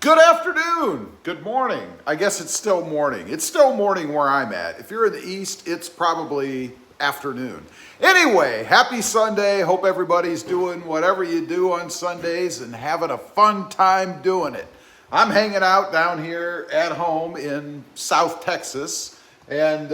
Good afternoon, good morning. I guess it's still morning. It's still morning where I'm at. If you're in the East, it's probably afternoon. Anyway, happy Sunday. Hope everybody's doing whatever you do on Sundays and having a fun time doing it. I'm hanging out down here at home in South Texas, and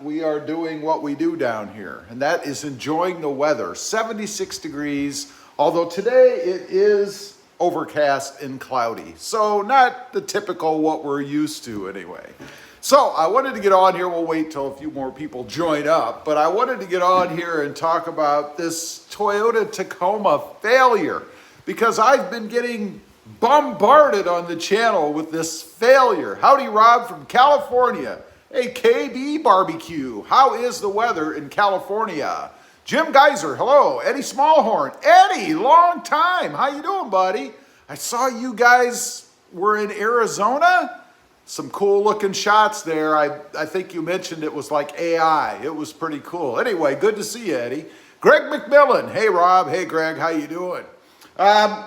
we are doing what we do down here, and that is enjoying the weather. 76 degrees, although today it is overcast and cloudy. So not the typical what we're used to anyway. So I wanted to get on here. We'll wait till a few more people join up, but I wanted to get on here and talk about this Toyota Tacoma failure because I've been getting bombarded on the channel with this failure. Howdy Rob from California. Hey KB Barbecue, how is the weather in California? Jim Geyser, hello. Eddie Smallhorn. Eddie, long time. How you doing, buddy? I saw you guys were in Arizona. Some cool looking shots there. I think you mentioned it was like AI. It was pretty cool. Anyway, good to see you, Eddie. Greg McMillan. Hey, Rob. Hey, Greg. How you doing?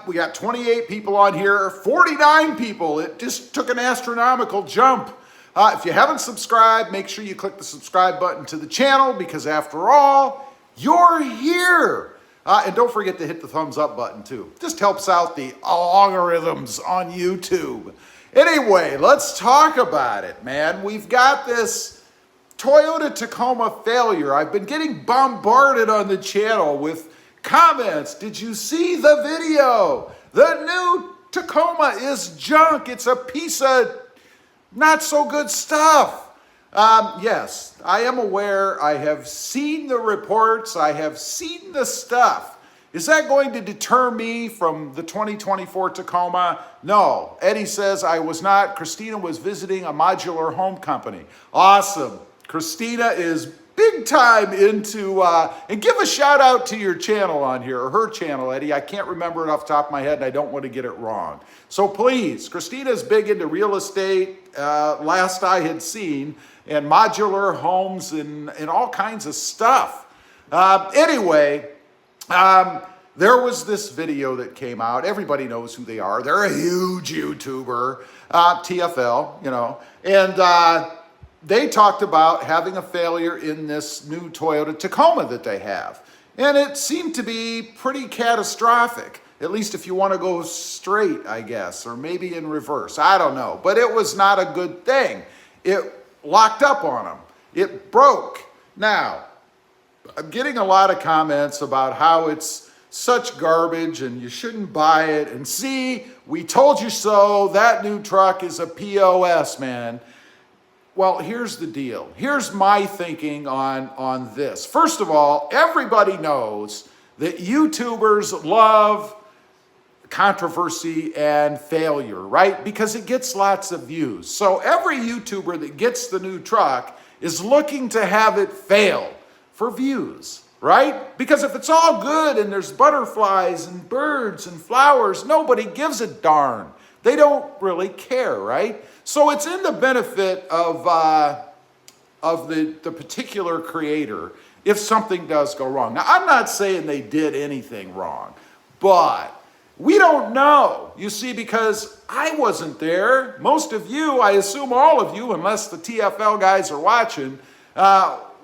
We got 28 people on here. 49 people. It just took an astronomical jump. If you haven't subscribed, make sure you click the subscribe button to the channel because after all, you're here. And don't forget to hit the thumbs up button too. Just helps out the algorithms on YouTube. Anyway, let's talk about it, man. We've got this Toyota Tacoma failure. I've been getting bombarded on the channel with comments. Did you see the video? The new Tacoma is junk. It's a piece of not so good stuff. Yes, I am aware. I have seen the reports. I have seen the stuff. Is that going to deter me from the 2024 Tacoma? No. Eddie says I was not. Christina was visiting a modular home company. Awesome. Christina is big time into, and give a shout out to your channel on here, or her channel, Eddie. I can't remember it off the top of my head and I don't want to get it wrong. So please, Christina's big into real estate, last I had seen, and modular homes and all kinds of stuff. Anyway, there was this video that came out. Everybody knows who they are. They're a huge YouTuber, TFL, you know, and they talked about having a failure in this new Toyota Tacoma that they have. And it seemed to be pretty catastrophic, at least if you want to go straight, I guess, or maybe in reverse. I don't know. But it was not a good thing. It locked up on them. It broke. Now, I'm getting a lot of comments about how it's such garbage and you shouldn't buy it. And see, we told you so. That new truck is a POS, man. Well, here's the deal. Here's my thinking on this. First of all, everybody knows that YouTubers love controversy and failure, right? Because it gets lots of views. So every YouTuber that gets the new truck is looking to have it fail for views, right? Because if it's all good and there's butterflies and birds and flowers, nobody gives a darn. They don't really care, right? So it's in the benefit of the particular creator if something does go wrong. Now, I'm not saying they did anything wrong, but we don't know, you see, because I wasn't there. Most of you, I assume all of you, unless the TFL guys are watching,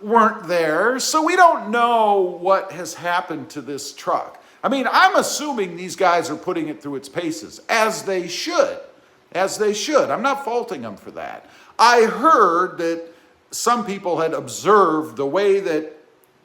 weren't there. So we don't know what has happened to this truck. I mean, I'm assuming these guys are putting it through its paces, as they should. As they should. I'm not faulting them for that. I heard that some people had observed the way that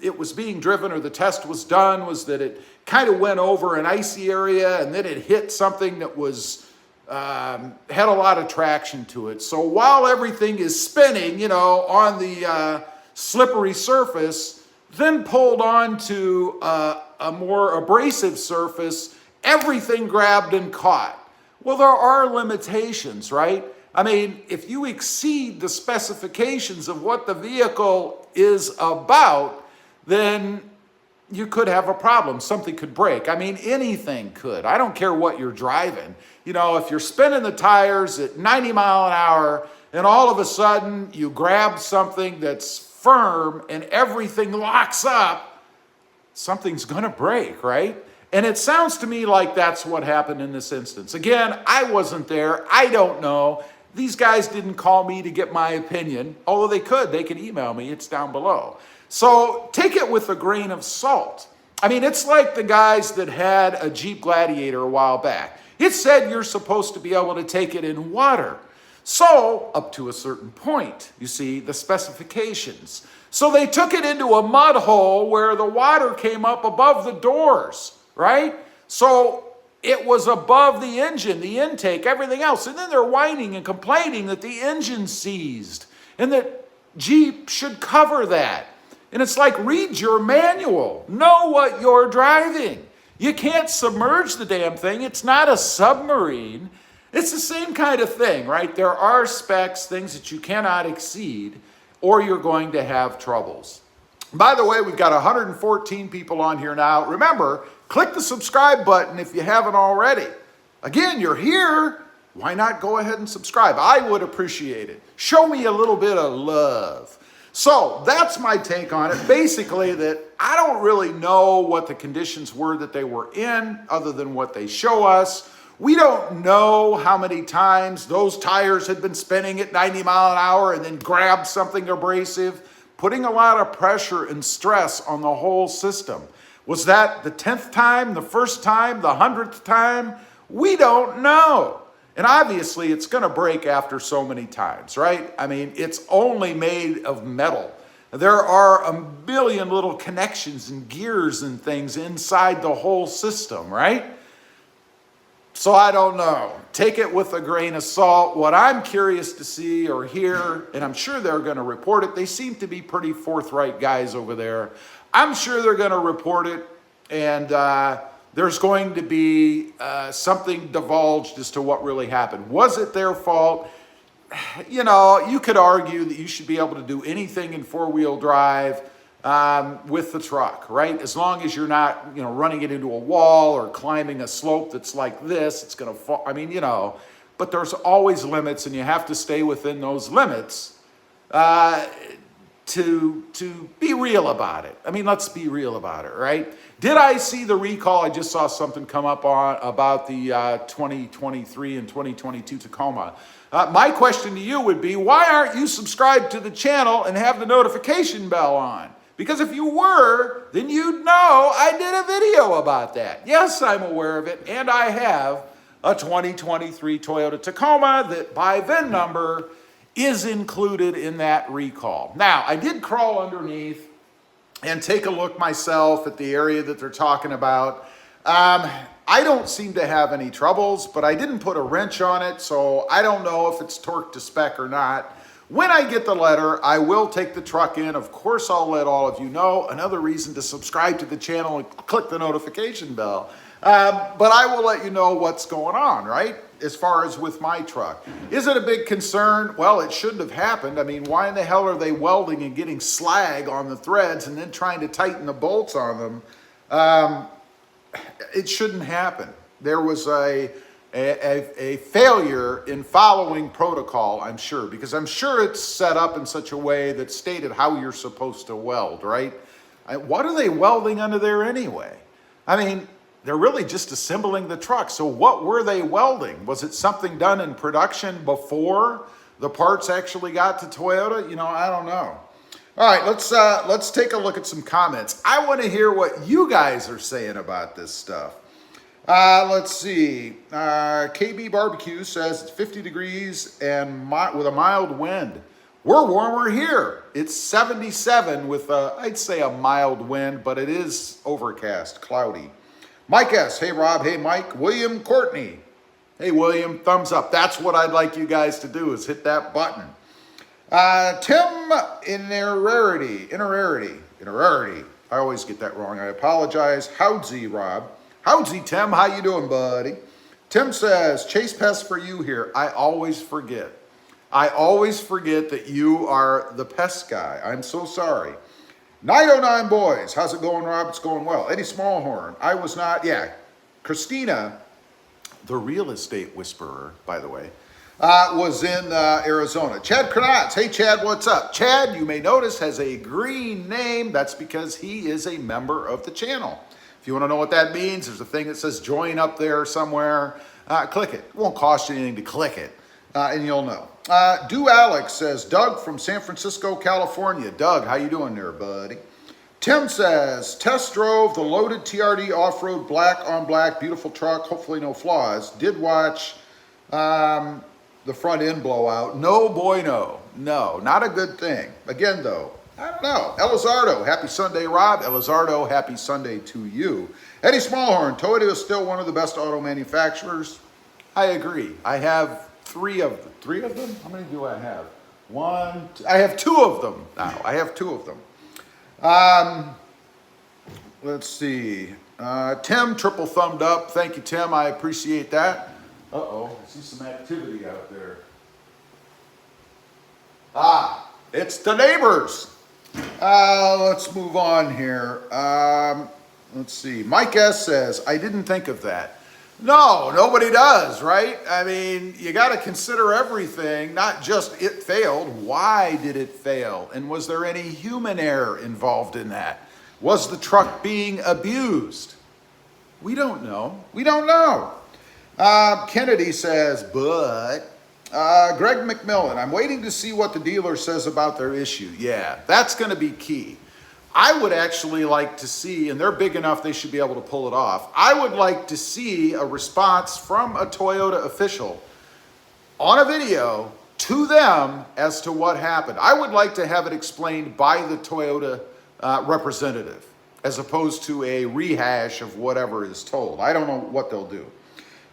it was being driven or the test was done was that it kind of went over an icy area and then it hit something that was had a lot of traction to it. So while everything is spinning, you know, on the slippery surface, then pulled onto a more abrasive surface, everything grabbed and caught. Well, there are limitations, right? I mean, if you exceed the specifications of what the vehicle is about, then you could have a problem. Something could break. I mean, anything could. I don't care what you're driving. You know, if you're spinning the tires at 90 mile an hour and all of a sudden you grab something that's firm and everything locks up, something's going to break, right? And it sounds to me like that's what happened in this instance. Again, I wasn't there. I don't know. These guys didn't call me to get my opinion, although they could email me. It's down below. So take it with a grain of salt. I mean, it's like the guys that had a Jeep Gladiator a while back. It said you're supposed to be able to take it in water. So, up to a certain point, you see, the specifications. So they took it into a mud hole where the water came up above the doors, right? So it was above the engine, the intake, everything else. And then they're whining and complaining that the engine seized and that Jeep should cover that. And it's like, read your manual. Know what you're driving. You can't submerge the damn thing. It's not a submarine. It's the same kind of thing, right? There are specs, things that you cannot exceed, or you're going to have troubles. By the way, we've got 114 people on here now. Remember, click the subscribe button if you haven't already. Again, you're here. Why not go ahead and subscribe? I would appreciate it. Show me a little bit of love. So that's my take on it. Basically, that I don't really know what the conditions were that they were in, other than what they show us. We don't know how many times those tires had been spinning at 90 mile an hour and then grabbed something abrasive, putting a lot of pressure and stress on the whole system. Was that the 10th time, the first time, the 100th time? We don't know. And obviously it's going to break after so many times, right? I mean, it's only made of metal. There are a billion little connections and gears and things inside the whole system, right? So I don't know. Take it with a grain of salt. What I'm curious to see or hear, and I'm sure they're going to report it. They seem to be pretty forthright guys over there. I'm sure they're going to report it, and there's going to be something divulged as to what really happened. Was it their fault? You know, you could argue that you should be able to do anything in four-wheel drive with the truck, right? As long as you're not, you know, running it into a wall or climbing a slope that's like this, it's going to fall. I mean, you know, but there's always limits, and you have to stay within those limits to be real about it. I mean, let's be real about it, right? Did I see the recall? I just saw something come up on about the 2023 and 2022 Tacoma. My question to you would be, why aren't you subscribed to the channel and have the notification bell on? Because if you were, then you'd know I did a video about that. Yes, I'm aware of it, and I have a 2023 Toyota Tacoma that by VIN number is included in that recall. Now, I did crawl underneath and take a look myself at the area that they're talking about. I don't seem to have any troubles, but I didn't put a wrench on it, so I don't know if it's torqued to spec or not. When I get the letter, I will take the truck in. Of course, I'll let all of you know. Another reason to subscribe to the channel and click the notification bell. But I will let you know what's going on, right? As far as with my truck. Is it a big concern? Well, it shouldn't have happened. I mean, why in the hell are they welding and getting slag on the threads and then trying to tighten the bolts on them? It shouldn't happen. There was a failure in following protocol, I'm sure, because I'm sure it's set up in such a way that stated how you're supposed to weld, right? What are they welding under there anyway? I mean, they're really just assembling the truck. So what were they welding? Was it something done in production before the parts actually got to Toyota? You know, I don't know. All right, let's take a look at some comments. I want to hear what you guys are saying about this stuff. Let's see. KB Barbecue says it's 50 degrees and with a mild wind. We're warmer here. It's 77 with, I'd say, a mild wind, but it is overcast, cloudy. Mike S. Hey, Rob. Hey, Mike. William Courtney. Hey, William. Thumbs up. That's what I'd like you guys to do, is hit that button. Tim Innerarity. I always get that wrong. I apologize. Howdsy, Rob. Howdsy, Tim. How you doing, buddy? Tim says, Chase Pest for you here. I always forget. I always forget that you are the pest guy. I'm so sorry. 909 boys. How's it going, Rob? It's going well. Eddie Smallhorn. I was not, yeah. Christina, the real estate whisperer, by the way, was in Arizona. Chad Kranatz. Hey, Chad, what's up? Chad, you may notice, has a green name. That's because he is a member of the channel. If you want to know what that means, there's a thing that says join up there somewhere. Click it. It won't cost you anything to click it, and you'll know. Do Alex says, Doug from San Francisco, California. Doug, how you doing there, buddy? Tim says, test drove the loaded TRD off-road black on black, beautiful truck, hopefully no flaws. Did watch the front end blowout. No boy, no. No, not a good thing. Again, though, I don't know. Elizardo, happy Sunday, Rob. Elizardo, happy Sunday to you. Eddie Smallhorn, Toyota is still one of the best auto manufacturers. I agree. I have three of them. How many do I have? One, two, I have two of them now. I have two of them. Let's see. Tim, triple thumbed up. Thank you, Tim. I appreciate that. Uh-oh, I see some activity out there. It's the neighbors. Let's move on here. Let's see. Mike S. says, I didn't think of that. No, nobody does, right? I mean, you got to consider everything, not just it failed. Why did it fail? And was there any human error involved in that? Was the truck being abused? We don't know. We don't know. Kennedy says, but Greg McMillan, I'm waiting to see what the dealer says about their issue. Yeah, that's going to be key. I would actually like to see, and they're big enough they should be able to pull it off, I would like to see a response from a Toyota official on a video to them as to what happened. I would like to have it explained by the Toyota representative as opposed to a rehash of whatever is told. I don't know what they'll do.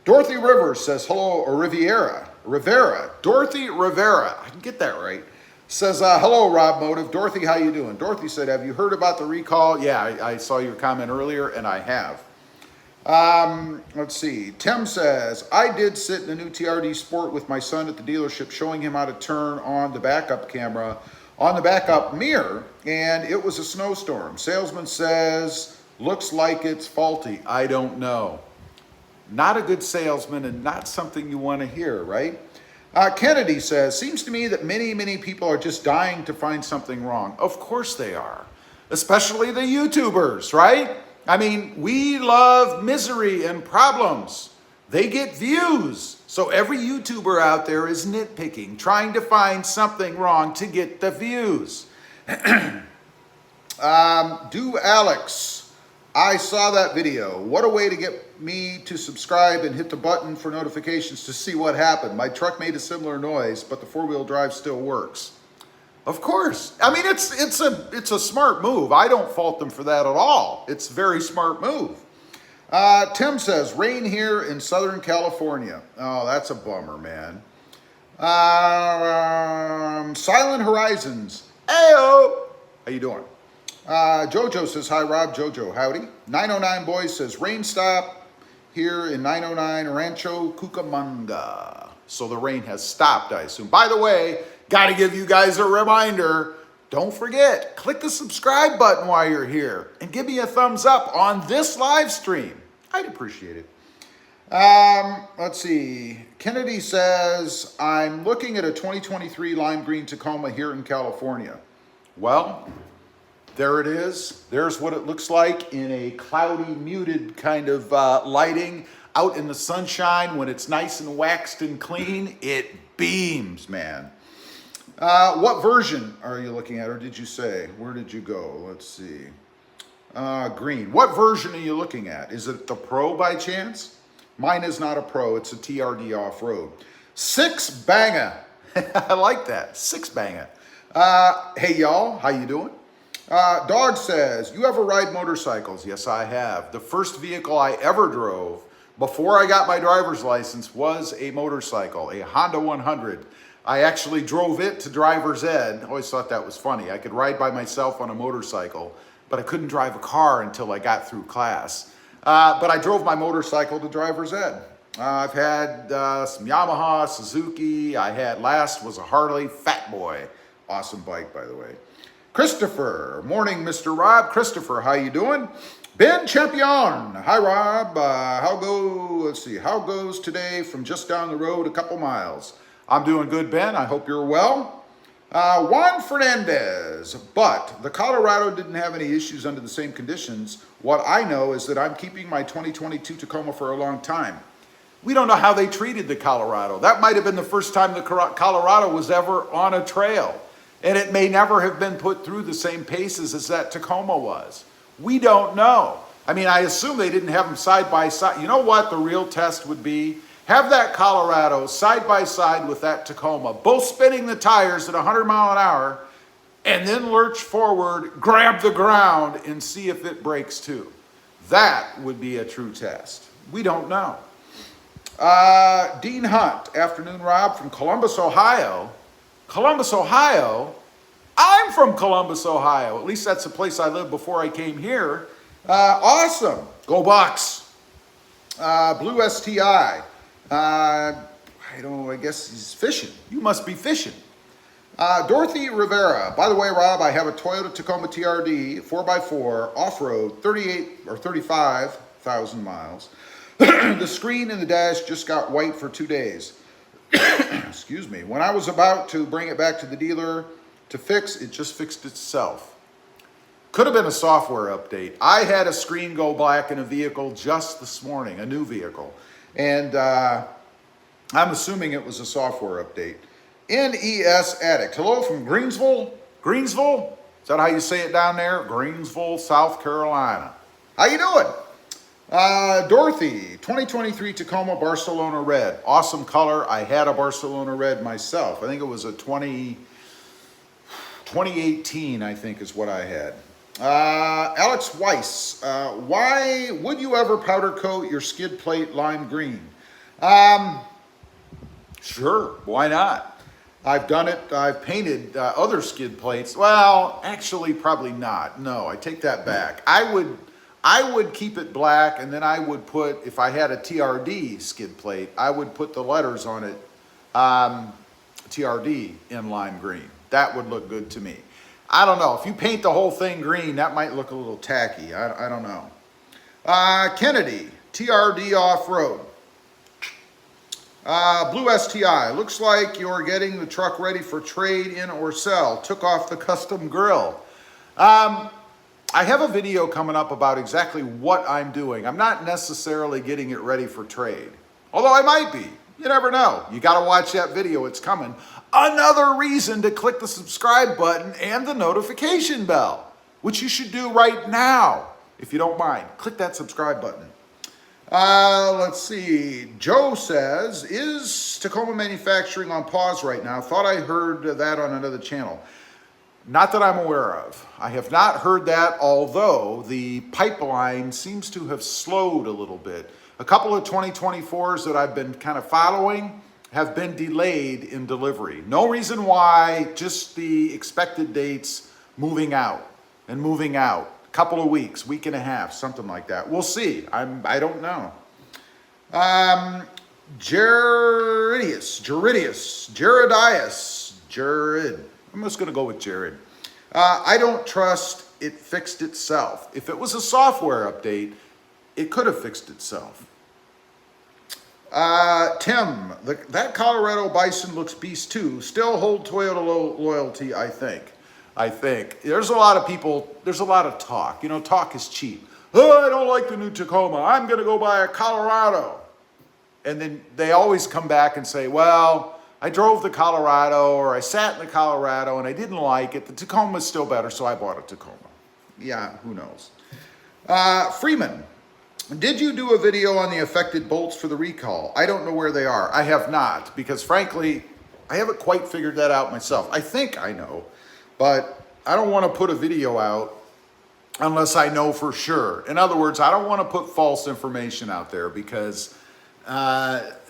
Dorothy Rivers says, hello, or Rivera. Dorothy Rivera, I can get that right. Says, hello, RobMotive. Dorothy, how you doing? Dorothy said, have you heard about the recall? Yeah, I saw your comment earlier, and I have. Let's see. Tim says, I did sit in a new TRD Sport with my son at the dealership showing him how to turn on the backup camera on the backup mirror, and it was a snowstorm. Salesman says, looks like it's faulty. I don't know. Not a good salesman and not something you want to hear, right? Kennedy says, seems to me that many people are just dying to find something wrong. Of course they are, especially the YouTubers, right? I mean, we love misery and problems. They get views. So every YouTuber out there is nitpicking, trying to find something wrong to get the views. Do Alex, I saw that video. What a way to get me to subscribe and hit the button for notifications to see what happened. My truck made a similar noise, but the four-wheel drive still works. Of course. I mean, it's a smart move. I don't fault them for that at all. It's a very smart move. Tim says, rain here in Southern California. Oh, that's a bummer, man. Silent Horizons. Ayo. How you doing? Jojo says, hi, Rob. Jojo, howdy. 909 Boys says, rain stop here in 909 Rancho Cucamonga. So the rain has stopped, I assume. By the way, got to give you guys a reminder. Don't forget, click the subscribe button while you're here and give me a thumbs up on this live stream. I'd appreciate it. Let's see. Kennedy says, I'm looking at a 2023 lime green Tacoma here in California. Well, there it is. There's what it looks like in a cloudy, muted kind of lighting. Out in the sunshine, when it's nice and waxed and clean, it beams, man. What version are you looking at, or did you say? Where did you go? Let's see. Green. What version are you looking at? Is it the Pro by chance? Mine is not a Pro. It's a TRD off-road. 6-banger. I like that. 6-banger. Hey, y'all. How you doing? Dog says, you ever ride motorcycles? Yes, I have. The first vehicle I ever drove before I got my driver's license was a motorcycle, a Honda 100. I actually drove it to driver's ed. I always thought that was funny. I could ride by myself on a motorcycle, but I couldn't drive a car until I got through class. But I drove my motorcycle to driver's ed. I've had some Yamaha, Suzuki. I had last was a Harley Fat Boy. Awesome bike, by the way. Christopher, morning, Mr. Rob. Christopher, how you doing? Ben Champion, hi Rob. How goes today from just down the road a couple miles? I'm doing good, Ben. I hope you're well. Juan Fernandez, but the Colorado didn't have any issues under the same conditions. What I know is that I'm keeping my 2022 Tacoma for a long time. We don't know how they treated the Colorado. That might have been the first time the Colorado was ever on a trail. And it may never have been put through the same paces as that Tacoma was. We don't know. I mean, I assume they didn't have them side by side. You know what the real test would be? Have that Colorado side by side with that Tacoma, both spinning the tires at 100 mile an hour, and then lurch forward, grab the ground, and see if it breaks too. That would be a true test. We don't know. Dean Hunt, afternoon, Rob, from Columbus, Ohio. Columbus, Ohio? I'm from Columbus, Ohio. At least that's the place I lived before I came here. Awesome. Go Bucks. Blue STI. I guess he's fishing. You must be fishing. Dorothy Rivera. By the way, Rob, I have a Toyota Tacoma TRD 4x4 off-road, 38 or 35,000 miles. The screen in the dash just got white for 2 days. Excuse me. When I was about to bring it back to the dealer to fix, it just fixed itself. Could have been a software update. I had a screen go black in a vehicle just this morning, a new vehicle. And I'm assuming it was a software update. NES Addict. Hello from Greensville. Greensville? Is that how you say it down there? Greensville, South Carolina. How you doing? Dorothy, 2023 Tacoma Barcelona Red. Awesome color. I had a Barcelona Red myself. I think it was a 2018, I think is what I had. Alex Weiss, why would you ever powder coat your skid plate lime green? Sure, why not? I've done it. I've painted other skid plates. Well, actually, probably not. No, I take that back. I would keep it black, and then I would put, if I had a TRD skid plate, I would put the letters on it, TRD in lime green. That would look good to me. I don't know. If you paint the whole thing green, that might look a little tacky. I don't know. Kennedy, TRD off-road. Blue STI, looks like you're getting the truck ready for trade in or sell. Took off the custom grill. I have a video coming up about exactly what I'm doing. I'm not necessarily getting it ready for trade, although I might be. You never know. You got to watch that video. It's coming. Another reason to click the subscribe button and the notification bell, which you should do right now, if you don't mind. Click that subscribe button. Let's see. Joe says, is Tacoma manufacturing on pause right now? Thought I heard that on another channel. Not that I'm aware of. I have not heard that, although the pipeline seems to have slowed a little bit. A couple of 2024s that I've been kind of following have been delayed in delivery. No reason why, just the expected dates moving out and moving out. A couple of weeks, week and a half, something like that. We'll see. I don't know. Jared. I'm just going to go with Jared. I don't trust it fixed itself. If it was a software update, it could have fixed itself. Tim, that Colorado Bison looks beast too. Still hold Toyota loyalty, I think. There's a lot of people, there's a lot of talk. You know, talk is cheap. Oh, I don't like the new Tacoma. I'm going to go buy a Colorado. And then they always come back and say, well, I drove the Colorado, or I sat in the Colorado and I didn't like it. The Tacoma's still better, so I bought a Tacoma. Yeah, who knows? Freeman, did you do a video on the affected bolts for the recall? I don't know where they are. I have not, because frankly, I haven't quite figured that out myself. I think I know, but I don't want to put a video out unless I know for sure. In other words, I don't want to put false information out there because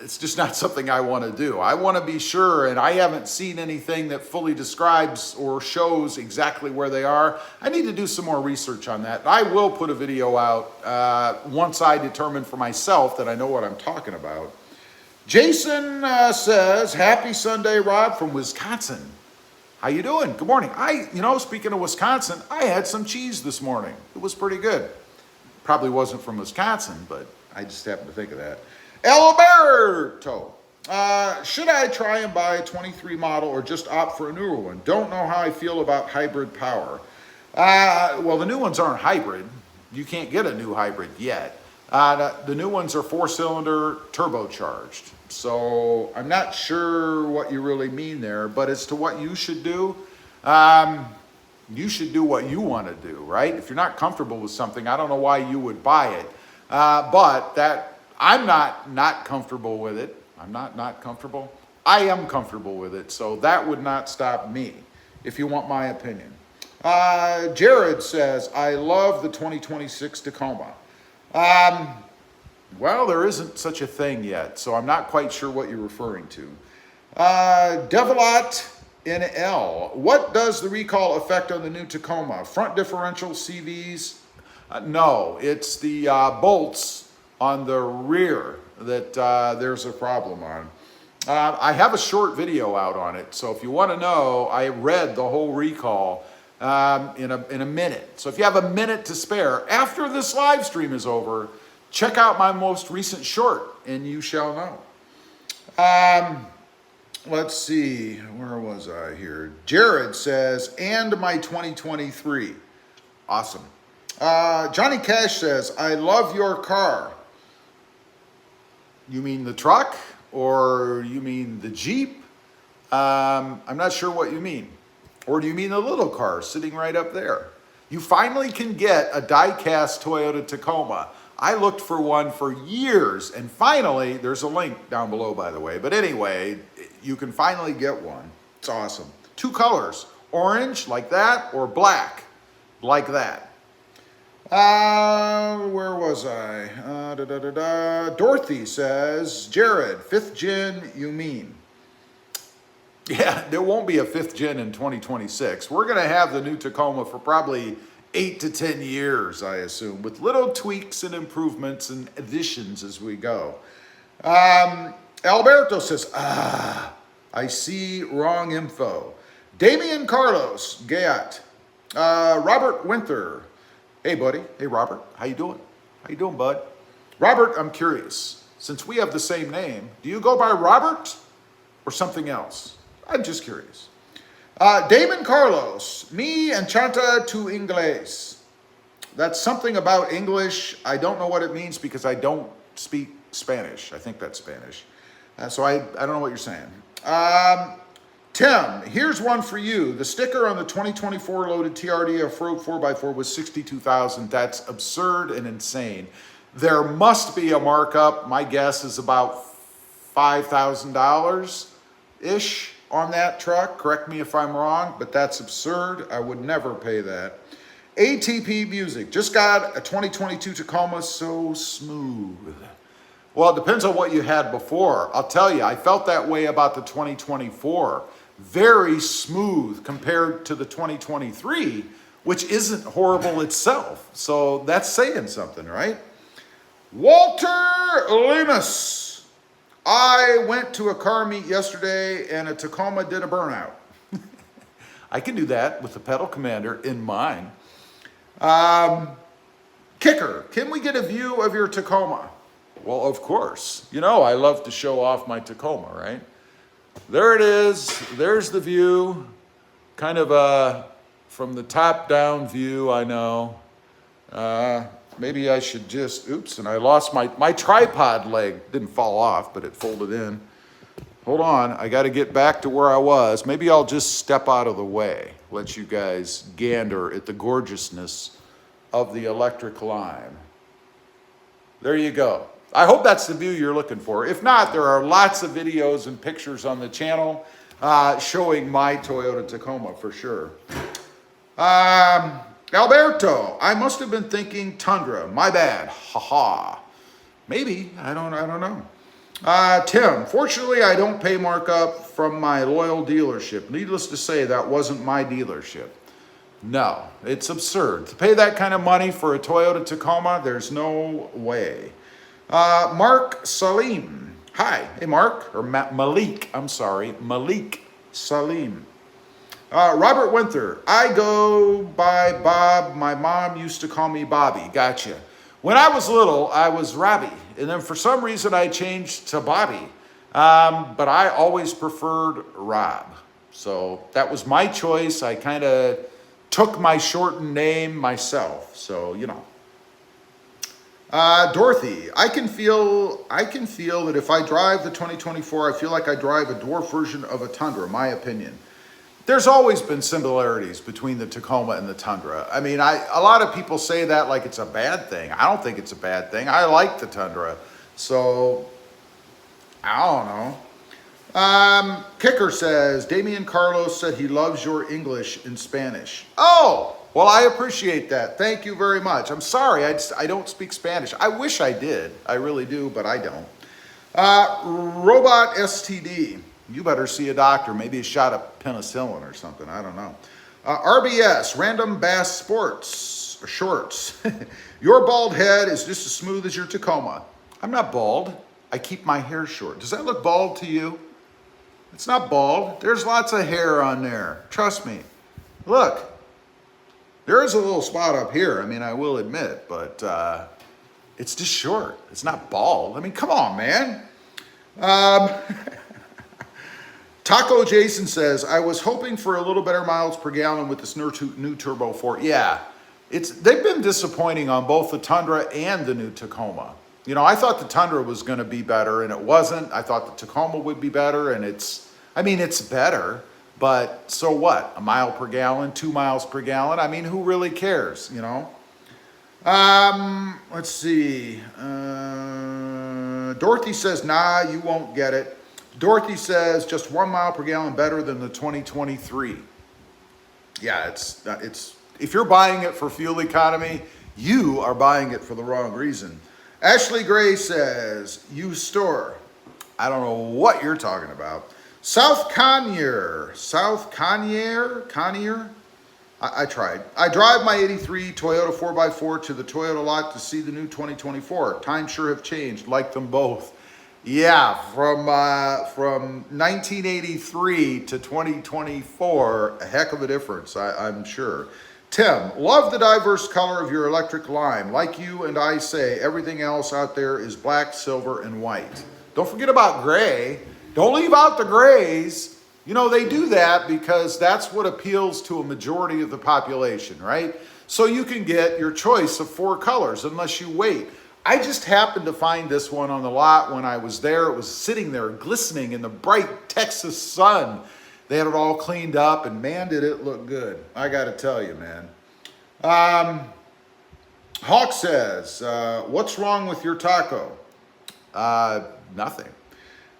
it's just not something I want to do. I want to be sure, and I haven't seen anything that fully describes or shows exactly where they are. I need to do some more research on that. I will put a video out once I determine for myself that I know what I'm talking about. Jason says, happy Sunday, Rob, from Wisconsin. How you doing? Good morning. Speaking of Wisconsin, I had some cheese this morning. It was pretty good. Probably wasn't from Wisconsin, but I just happened to think of that. Alberto, should I try and buy a 23 model or just opt for a newer one? Don't know how I feel about hybrid power. Well, the new ones aren't hybrid. you can't get a new hybrid yet. The new ones are 4-cylinder turbocharged. So I'm not sure what you really mean there, but as to what you should do what you want to do, right? If you're not comfortable with something, I don't know why you would buy it. But that I'm not comfortable with it. I'm not comfortable. I am comfortable with it. So that would not stop me, if you want my opinion. Jared says, I love the 2026 Tacoma. Well, there isn't such a thing yet, so I'm not quite sure what you're referring to. Devilot NL, what does the recall affect on the new Tacoma? Front differential, CVs? No, it's the bolts on the rear that there's a problem on. I have a short video out on it, so if you want to know, I read the whole recall in a minute. So if you have a minute to spare after this live stream is over, check out my most recent short, and you shall know. Let's see, where was I here? Jared says, and my 2023. Awesome. Johnny Cash says, I love your car. You mean the truck, or you mean the Jeep? I'm not sure what you mean. Or do you mean the little car sitting right up there? You finally can get a die-cast Toyota Tacoma. I looked for one for years, and finally, there's a link down below, by the way. But anyway, you can finally get one. It's awesome. 2 colors, orange like that, or black like that. Where was I? Dorothy says, Jared, 5th gen, you mean? Yeah, there won't be a 5th gen in 2026. We're going to have the new Tacoma for probably 8 to 10 years, I assume, with little tweaks and improvements and additions as we go. Alberto says, I see wrong info. Damian Carlos, Gayat. Robert Winther. Hey, buddy. Hey, Robert. How you doing? How you doing, bud? Robert, I'm curious. Since we have the same name, do you go by Robert or something else? I'm just curious. Damon Carlos, me encanta tu inglés. That's something about English. I don't know what it means because I don't speak Spanish. I think that's Spanish. So I don't know what you're saying. Tim, here's one for you. The sticker on the 2024 loaded TRD off-road 4x4 was $62,000. That's absurd and insane. There must be a markup. My guess is about $5,000-ish. On that truck. Correct me if I'm wrong, but that's absurd. I would never pay that. ATP Music, just got a 2022 Tacoma, so smooth. Well, it depends on what you had before. I'll tell you, I felt that way about the 2024. Very smooth compared to the 2023, which isn't horrible itself. So that's saying something, right? Walter Lemus. I went to a car meet yesterday and a Tacoma did a burnout. I can do that with the pedal commander in mine. Kicker, can we get a view of your Tacoma? Well, of course. You know, I love to show off my Tacoma, right? There it is. There's the view. Kind of a from the top down view, I know. Maybe I should just, oops, and I lost my tripod leg. Didn't fall off, but it folded in. Hold on, I got to get back to where I was. Maybe I'll just step out of the way, let you guys gander at the gorgeousness of the electric Lime. There you go. I hope that's the view you're looking for. If not, there are lots of videos and pictures on the channel showing my Toyota Tacoma for sure. Alberto, I must have been thinking Tundra. My bad. Haha. Maybe. I don't know. Tim, fortunately, I don't pay markup from my loyal dealership. Needless to say, that wasn't my dealership. No, it's absurd. To pay that kind of money for a Toyota Tacoma, there's no way. Mark Salim. Hi. Hey, Mark. Or Malik. I'm sorry. Malik Salim. Robert Winther, I go by Bob. My mom used to call me Bobby. Gotcha. When I was little, I was Robbie. And then for some reason, I changed to Bobby. But I always preferred Rob. So that was my choice. I kind of took my shortened name myself. So, you know, Dorothy, I can feel that if I drive the 2024, I feel like I drive a dwarf version of a Tundra, my opinion. There's always been similarities between the Tacoma and the Tundra. I mean, a lot of people say that like it's a bad thing. I don't think it's a bad thing. I like the Tundra. So, I don't know. Kicker says, Damian Carlos said he loves your English in Spanish. Oh, well, I appreciate that. Thank you very much. I'm sorry, I don't speak Spanish. I wish I did. I really do, but I don't. Robot STD. You better see a doctor. Maybe a shot of penicillin or something. I don't know. RBS, Random Bass Sports, or Shorts. Your bald head is just as smooth as your Tacoma. I'm not bald. I keep my hair short. Does that look bald to you? It's not bald. There's lots of hair on there. Trust me. Look. There is a little spot up here. I mean, I will admit, but it's just short. It's not bald. I mean, come on, man. Taco Jason says, I was hoping for a little better miles per gallon with this new Turbo 4. Yeah, they've been disappointing on both the Tundra and the new Tacoma. You know, I thought the Tundra was going to be better, and it wasn't. I thought the Tacoma would be better, and it's better, but so what? A mile per gallon, 2 miles per gallon? I mean, who really cares, you know? Let's see. Dorothy says, nah, you won't get it. Dorothy says just 1 mile per gallon better than the 2023. Yeah, it's if you're buying it for fuel economy, you are buying it for the wrong reason. Ashley Gray says, you store. I don't know what you're talking about. South Conyer. I tried. I drive my 83 Toyota 4x4 to the Toyota lot to see the new 2024. Times sure have changed, like them both. Yeah, from 1983 to 2024, a heck of a difference, I'm sure. Tim, love the diverse color of your electric lime. Like you and I say, everything else out there is black, silver, and white. Don't forget about gray. Don't leave out the grays. You know, they do that because that's what appeals to a majority of the population, right? So you can get your choice of 4 colors unless you wait. I just happened to find this one on the lot when I was there. It was sitting there glistening in the bright Texas sun. They had it all cleaned up, and man, did it look good. I got to tell you, man. Hawk says, what's wrong with your taco? Nothing.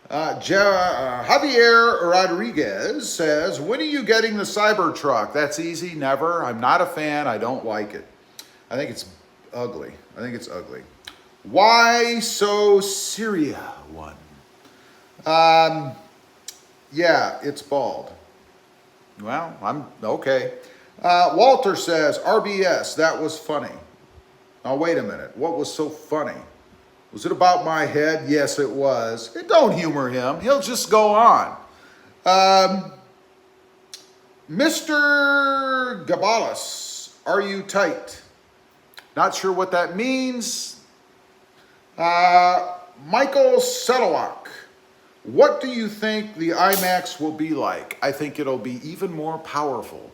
Javier Rodriguez says, when are you getting the Cybertruck? That's easy, never. I'm not a fan. I don't like it. I think it's ugly. Why so Syria one? Yeah, it's bald. Well, I'm okay. Walter says, RBS, that was funny. Now, wait a minute. What was so funny? Was it about my head? Yes, it was. Don't humor him. He'll just go on. Mr. Gabalis, are you tight? Not sure what that means. Michael Sedlak, what do you think the IMAX will be like? I think it'll be even more powerful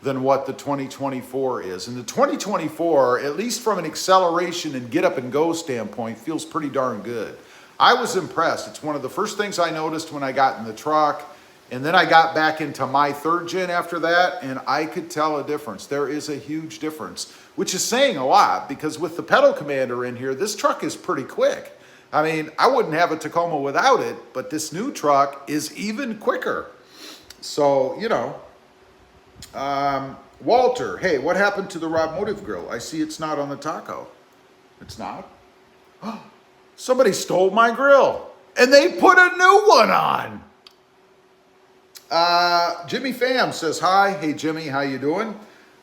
than what the 2024 is. And the 2024, at least from an acceleration and get up and go standpoint, feels pretty darn good. I was impressed. It's one of the first things I noticed when I got in the truck. And then I got back into my 3rd gen after that, and I could tell a difference. There is a huge difference, which is saying a lot, because with the pedal commander in here, this truck is pretty quick. I mean, I wouldn't have a Tacoma without it, but this new truck is even quicker. So, you know. Walter, hey, what happened to the RobMotive grill? I see it's not on the Taco. It's not? Somebody stole my grill, and they put a new one on. Jimmy Pham says, hi. Hey, Jimmy, how you doing?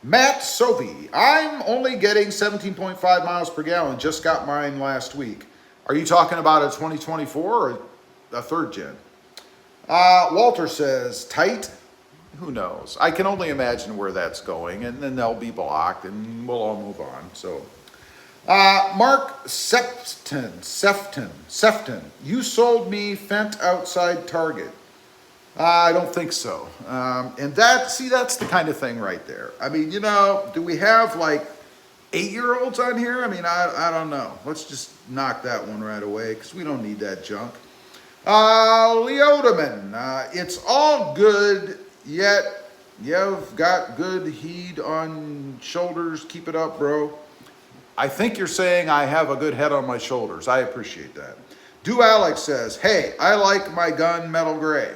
Matt Sovey, I'm only getting 17.5 miles per gallon. Just got mine last week. Are you talking about a 2024 or a 3rd gen? Walter says, tight? Who knows? I can only imagine where that's going, and then they'll be blocked, and we'll all move on. So, Mark Sefton, you sold me Fent outside Target. I don't think so. And that's the kind of thing right there. I mean, you know, do we have like 8-year-olds on here? I mean, I don't know. Let's just knock that one right away because we don't need that junk. Leodaman, it's all good, yet you've got good head on shoulders. Keep it up, bro. I think you're saying I have a good head on my shoulders. I appreciate that. Do Alex says, hey, I like my gun metal gray.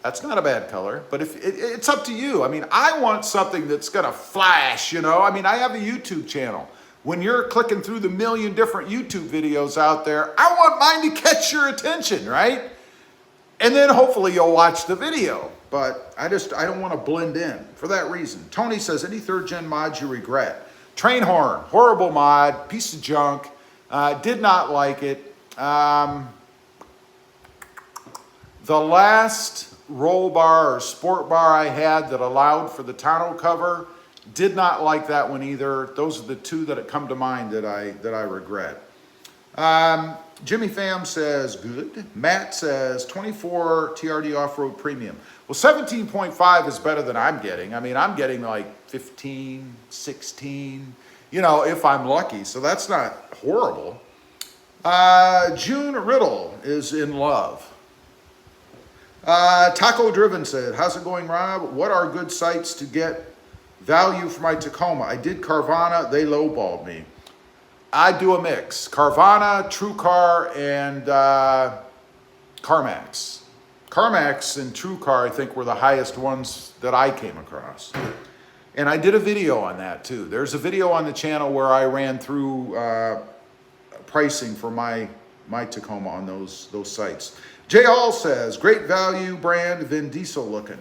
That's not a bad color, but if it's up to you. I mean, I want something that's gonna flash, you know? I mean, I have a YouTube channel. When you're clicking through the million different YouTube videos out there, I want mine to catch your attention, right? And then hopefully you'll watch the video, but I don't wanna blend in for that reason. Tony says, any 3rd gen mods you regret? Train horn, horrible mod, piece of junk, did not like it. The last roll bar or sport bar I had that allowed for the tonneau cover, did not like that one either. Those are the two that come to mind that I regret. Jimmy Pham says good. Matt says 24 TRD off-road premium. Well, 17.5 is better than I'm getting. I mean, I'm getting like 15, 16, you know, if I'm lucky. So that's not horrible. June Riddle is in love. Taco Driven said, how's it going, Rob? What are good sites to get value for my Tacoma? I did Carvana, they lowballed me. I do a mix. Carvana, TrueCar, and CarMax. CarMax and TrueCar, I think, were the highest ones that I came across. And I did a video on that too. There's a video on the channel where I ran through pricing for my Tacoma on those sites. Jay All says, great value brand, Vin Diesel looking.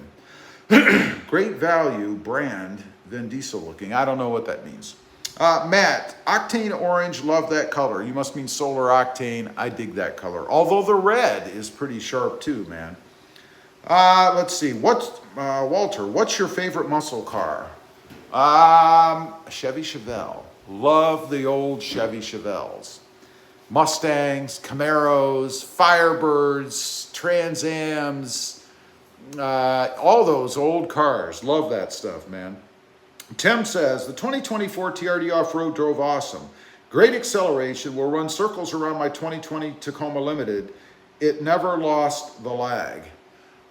Great value brand, Vin Diesel looking. I don't know what that means. Matt, Octane Orange, love that color. You must mean Solar Octane. I dig that color. Although the red is pretty sharp too, man. Let's see. Walter, what's your favorite muscle car? Chevy Chevelle. Love the old Chevy Chevelles. Mustangs, Camaros, Firebirds, Trans Ams, all those old cars. Love that stuff, man. Tim says, the 2024 TRD Off-Road drove awesome. Great acceleration, will run circles around my 2020 Tacoma Limited. It never lost the lag.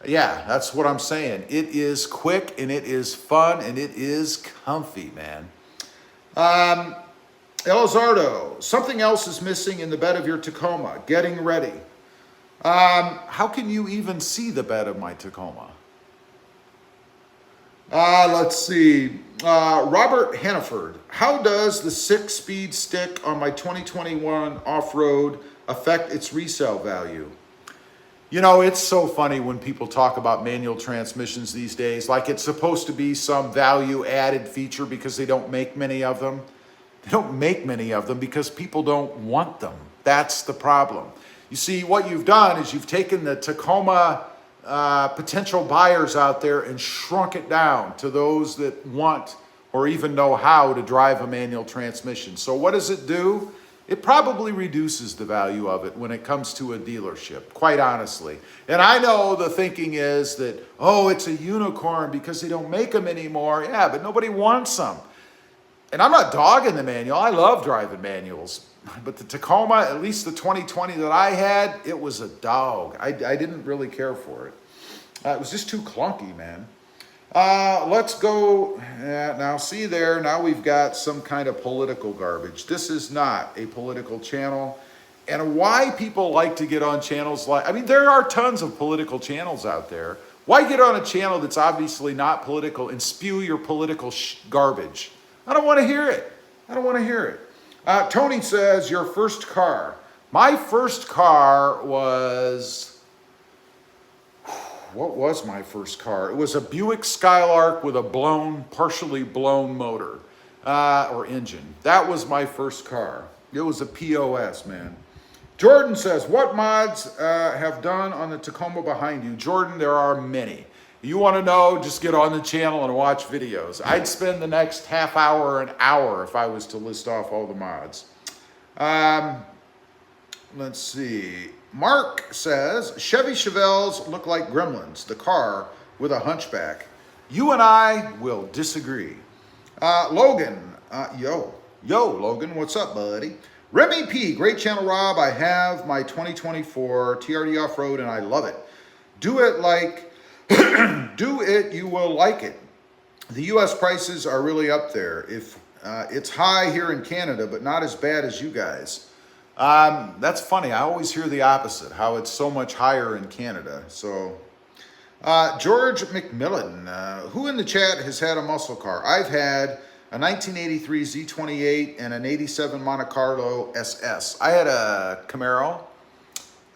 Yeah, that's what I'm saying. It is quick, and it is fun, and it is comfy, man. Elizardo, something else is missing in the bed of your Tacoma. Getting ready. How can you even see the bed of my Tacoma? Let's see. Robert Hannaford, how does the 6-speed stick on my 2021 off-road affect its resale value? You know, it's so funny when people talk about manual transmissions these days, like it's supposed to be some value-added feature because they don't make many of them. They don't make many of them because people don't want them. That's the problem. You see, what you've done is you've taken the Tacoma potential buyers out there and shrunk it down to those that want or even know how to drive a manual transmission. So what does it do? It probably reduces the value of it when it comes to a dealership, quite honestly. And I know the thinking is that, oh, it's a unicorn because they don't make them anymore. Yeah, but nobody wants them. And I'm not dogging the manual. I love driving manuals. But the Tacoma, at least the 2020 that I had, it was a dog. I didn't really care for it. It was just too clunky, man. Let's go. Now, see there. Now we've got some kind of political garbage. This is not a political channel. And why people like to get on channels like, I mean, there are tons of political channels out there. Why get on a channel that's obviously not political and spew your political garbage? I don't want to hear it. I don't want to hear it. Tony says, your first car. My first car was, what was my first car? It was a Buick Skylark with a partially blown motor or engine. That was my first car. It was a POS, man. Jordan says, what mods have done on the Tacoma behind you? Jordan, there are many. You want to know, just get on the channel and watch videos. I'd spend the next half hour, an hour if I was to list off all the mods. Let's see. Mark says, Chevy Chevelles look like gremlins, the car with a hunchback. You and I will disagree. Logan, yo, Yo, Logan, what's up, buddy? Remy P, great channel, Rob. I have my 2024 TRD off-road and I love it. Do it like, do it, you will like it. The US prices are really up there. If it's high here in Canada, but not as bad as you guys. That's funny. I always hear the opposite, how it's so much higher in Canada. So, George McMillan, who in the chat has had a muscle car? I've had a 1983 Z28 and an 87 Monte Carlo SS. I had a Camaro.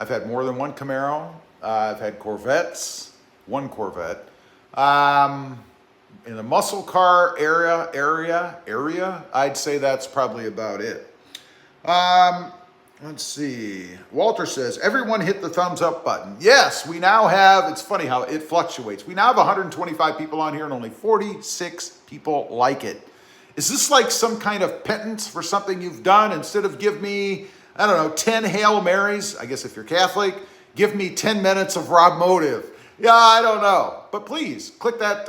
I've had more than one Camaro. I've had Corvettes, one Corvette. In the muscle car area, I'd say that's probably about it. Let's see. Walter says, everyone hit the thumbs up button. Yes, we now have, it's funny how it fluctuates. We now have 125 people on here and only 46 people like it. Is this like some kind of penance for something you've done? Instead of give me, I don't know, 10 Hail Marys, I guess if you're Catholic, give me 10 minutes of RobMotive. Yeah, I don't know. But please, click that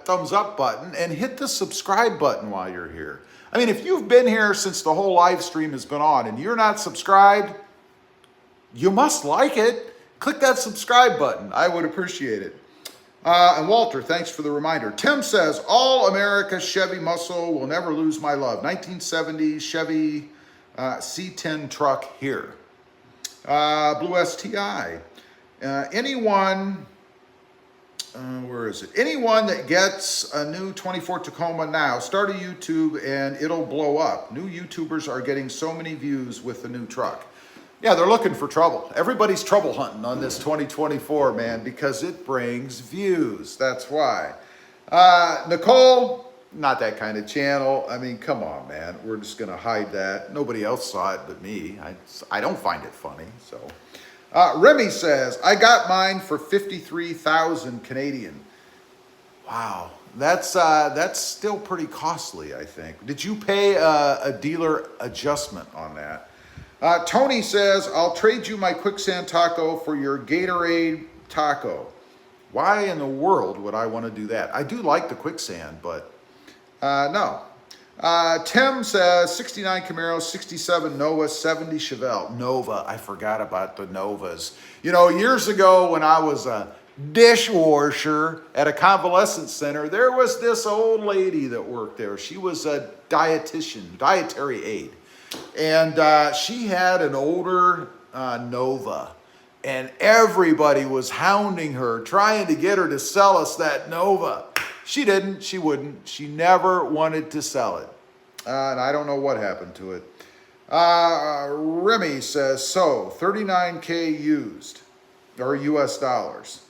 thumbs up button and hit the subscribe button while you're here. I mean, if you've been here since the whole live stream has been on and you're not subscribed, you must like it. Click that subscribe button. I would appreciate it. And Walter, thanks for the reminder. Tim says, all America Chevy muscle will never lose my love. 1970 Chevy C10 truck here. Blue STI. Anyone, where is it? Anyone that gets a new 24 Tacoma now, start a YouTube and it'll blow up. New YouTubers are getting so many views with the new truck. Yeah, they're looking for trouble. Everybody's trouble hunting on this 2024, man, because it brings views. That's why. Nicole, not that kind of channel. I mean, come on, man. We're just going to hide that. Nobody else saw it but me. I don't find it funny, so. Remy says, I got mine for 53,000 Canadian. Wow, that's still pretty costly, I think. Did you pay a dealer adjustment on that? Tony says, I'll trade you my quicksand taco for your Gatorade taco. Why in the world would I want to do that? I do like the quicksand, but no. Tim says, 69 Camaro, 67 Nova, 70 Chevelle. Nova, I forgot about the Novas. You know, years ago when I was a dishwasher at a convalescent center, there was this old lady that worked there. She was a dietitian, dietary aide. And she had an older Nova. And everybody was hounding her, trying to get her to sell us that Nova. She didn't, she wouldn't. She never wanted to sell it. And I don't know what happened to it. Remy says, so 39K used, or US dollars.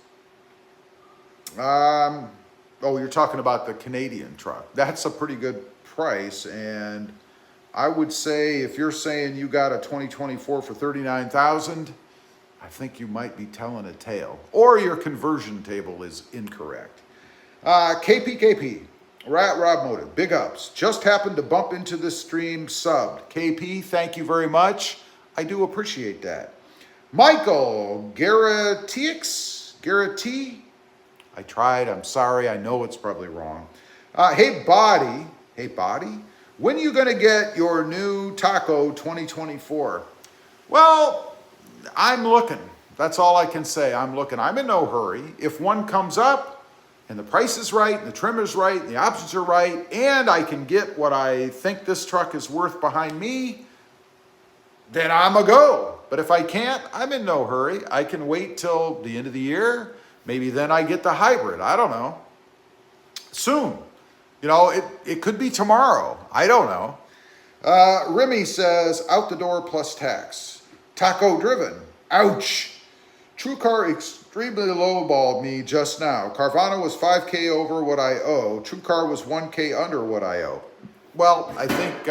Oh, you're talking about the Canadian truck. That's a pretty good price. And I would say if you're saying you got a 2024 for 39,000, I think you might be telling a tale. Or your conversion table is incorrect. KP, RobMotive, big ups. Just happened to bump into this stream subbed. KP, thank you very much. I do appreciate that. Michael, Garrett, I tried, I'm sorry, I know it's probably wrong. Hey Body, when are you gonna get your new Taco 2024? Well, I'm looking. That's all I can say. I'm looking. I'm in no hurry. If one comes up and the price is right, and the trim is right, and the options are right, and I can get what I think this truck is worth behind me, then I'm a go. But if I can't, I'm in no hurry. I can wait till the end of the year. Maybe then I get the hybrid. I don't know. Soon. You know, it could be tomorrow. I don't know. Remy says, out the door plus tax. Taco driven. Ouch. TrueCar extremely lowballed me just now. Carvana was 5K over what I owe. TrueCar was 1K under what I owe. Well, I think,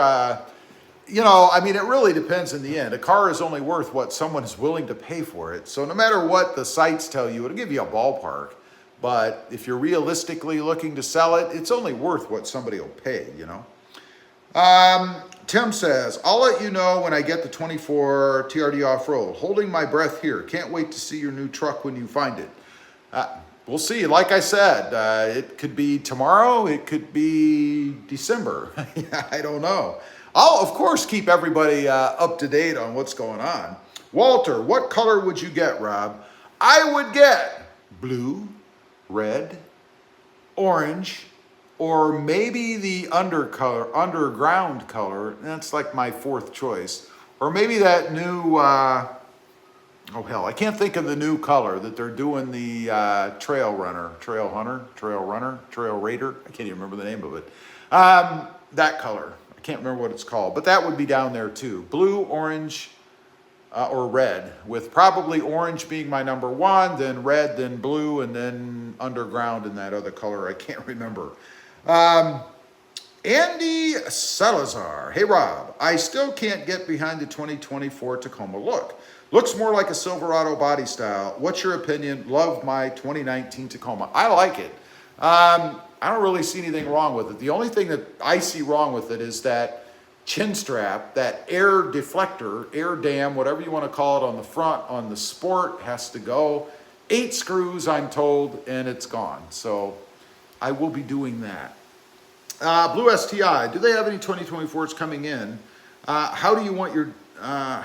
you know, I mean, it really depends in the end. A car is only worth what someone is willing to pay for it. So no matter what the sites tell you, it'll give you a ballpark. But if you're realistically looking to sell it, it's only worth what somebody will pay, you know. Tim says, I'll let you know when I get the 24 TRD off-road. Holding my breath here. Can't wait to see your new truck when you find it. We'll see. Like I said, it could be tomorrow. It could be December. I don't know. I'll, of course, keep everybody up to date on what's going on. Walter, what color would you get, Rob? I would get blue, red, orange, or maybe the underground color. That's like my fourth choice. Or maybe that new, oh hell, I can't think of the new color that they're doing the Trail Raider. I can't even remember the name of it. That color. I can't remember what it's called, but that would be down there too. Blue, orange, or red, with probably orange being my number one, then red, then blue, and then underground in that other color. I can't remember. Andy Salazar. Hey, Rob, I still can't get behind the 2024 Tacoma look. Looks more like a Silverado body style. What's your opinion? Love my 2019 Tacoma. I like it. I don't really see anything wrong with it. The only thing that I see wrong with it is that chin strap, that air deflector, air dam, whatever you want to call it, on the front, on the Sport, has to go. 8 screws, I'm told, and it's gone. So I will be doing that. Blue STI, do they have any 2024s coming in? How you want it at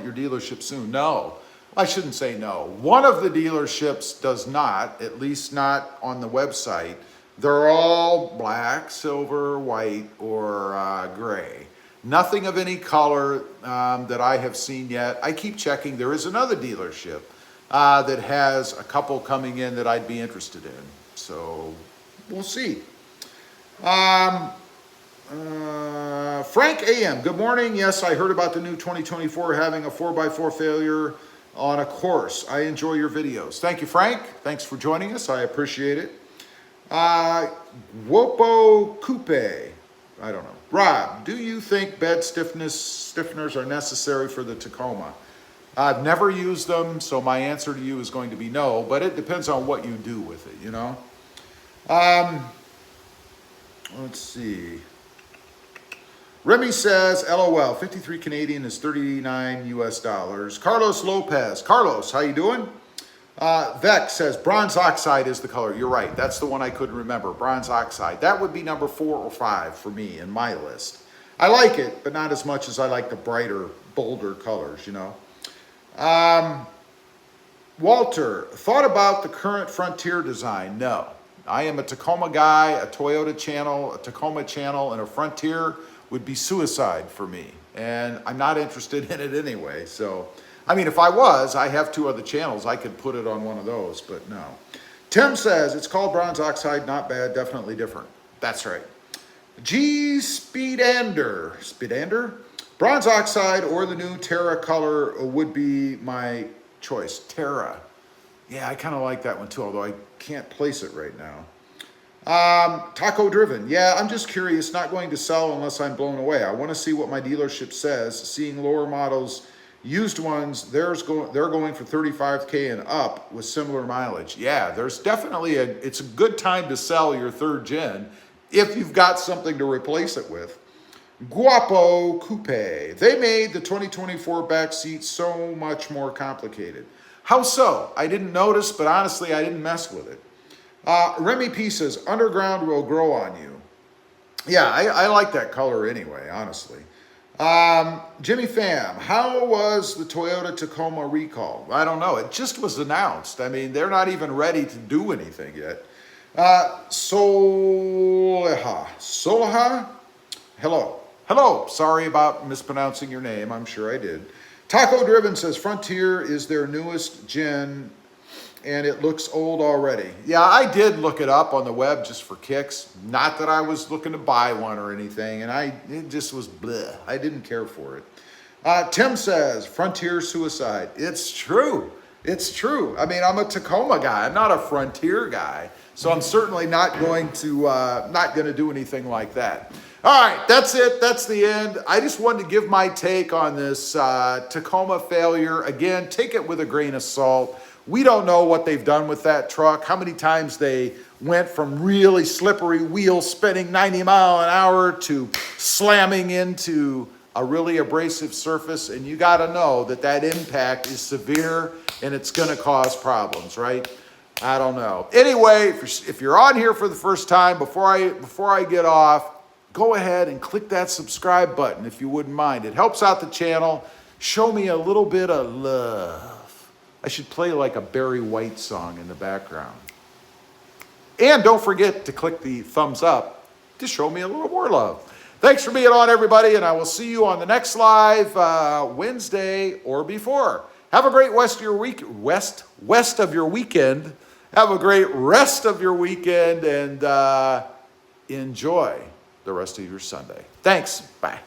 your dealership soon? No, I shouldn't say no. One of the dealerships does not, at least not on the website. They're all black, silver, white, or gray. Nothing of any color that I have seen yet. I keep checking. There is another dealership that has a couple coming in that I'd be interested in. So we'll see. Frank AM, good morning. Yes, I heard about the new 2024 having a 4x4 failure on a course. I enjoy your videos. Thank you, Frank. Thanks for joining us. I appreciate it. Wopo Coupe, I don't know. Rob, do you think bed stiffeners are necessary for the Tacoma? I've never used them, so my answer to you is going to be no, but it depends on what you do with it, you know? Let's see. Remy says, LOL, 53 Canadian is 39 US dollars. Carlos Lopez. Carlos, how you doing? Vex says bronze oxide is the color. You're right. That's the one I couldn't remember. Bronze oxide. That would be number 4 or 5 for me in my list. I like it, but not as much as I like the brighter, bolder colors, you know. Walter, thought about the current Frontier design? No. I am a Tacoma guy. A Toyota channel, a Tacoma channel, and a Frontier would be suicide for me. And I'm not interested in it anyway, so... I mean, if I was, I have 2 other channels. I could put it on one of those, but no. Tim says, it's called bronze oxide, not bad, definitely different. That's right. G Speedander. Speedander? Bronze oxide or the new Terra color would be my choice. Terra. Yeah, I kind of like that one too, although I can't place it right now. Taco Driven. Yeah, I'm just curious, not going to sell unless I'm blown away. I want to see what my dealership says. Seeing lower models, used ones, they're going for 35K and up with similar mileage. Yeah, there's definitely it's a good time to sell your 3rd gen if you've got something to replace it with. Guapo Coupe. They made the 2024 back seat so much more complicated. How so? I didn't notice, but honestly, I didn't mess with it. Remy P says, underground will grow on you. Yeah, I like that color anyway, honestly. Jimmy Pham, how was the Toyota Tacoma recall? I don't know. It just was announced. I mean, they're not even ready to do anything yet. Solha? Hello. Sorry about mispronouncing your name. I'm sure I did. Taco Driven says Frontier is their newest gen and it looks old already. Yeah, I did look it up on the web just for kicks. Not that I was looking to buy one or anything, and it just was bleh. I didn't care for it. Tim says, Frontier suicide. It's true. It's true. I mean, I'm a Tacoma guy. I'm not a Frontier guy. So I'm certainly not going to do anything like that. All right, that's it. That's the end. I just wanted to give my take on this Tacoma failure. Again, take it with a grain of salt. We don't know what they've done with that truck, how many times they went from really slippery wheels spinning 90 mile an hour to slamming into a really abrasive surface. And you got to know that impact is severe and it's going to cause problems, right? I don't know. Anyway, if you're on here for the first time, before I get off, go ahead and click that subscribe button if you wouldn't mind. It helps out the channel. Show me a little bit of love. I should play like a Barry White song in the background. And don't forget to click the thumbs up to show me a little more love. Thanks for being on, everybody, and I will see you on the next live Wednesday or before. Have a great west of your weekend. Have a great rest of your weekend, and enjoy the rest of your Sunday. Thanks. Bye.